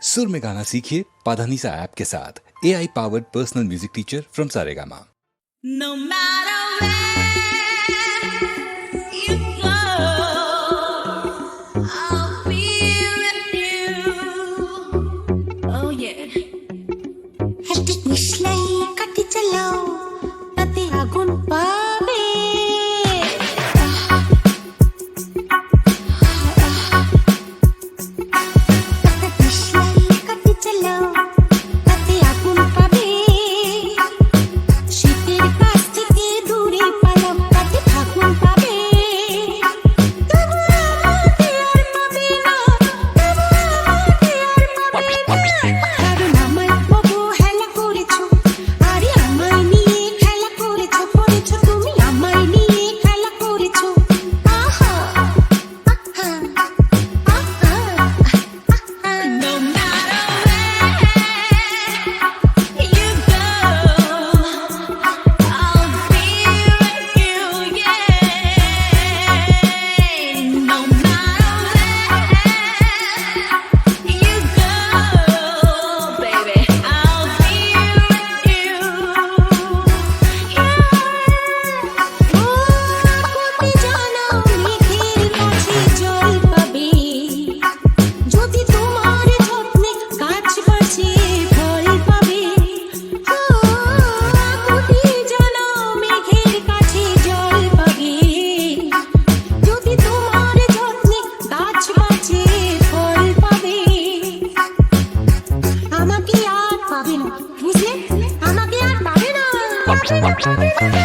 सुर में गाना सीखिए पाधानीसा ऐप के साथ AI powered personal music teacher from Saregama. No matter where you go, I'll be with you. Oh yeah. Hashtag মিশলাই কাটি চালাও তাতে আগুন পাবে মিশলাই কাটি চালাও তাতে আগুন পাবে শীতের কাছ থেকে দূরে পালাও তাতে আগুন পাবে তবু আমাকে আর পাবে না তবু আমাকে আর পাবে না কারণ আমায় অবহেলা করেছো আরে আমায় নিয়ে খেলা করেছো করেছো তুমি আমায় নিয়ে খেলা করেছো আহা আহা আহা No matter where you go, I'll be with you. Yeah. No matter where you go, baby, I'll be with you. কোটি জানা মেঘের কাছে জল পাবে যদি তোমার যত্নে গাছ বাঁচে ফল পাবে কোটি জানা মেঘের কাছে জল পাবে যদি তোমার যত্নে গাছ বাঁচে ফল পাবে আমাকে আর পাবে না বুঝলে আমাকে আর পাবে না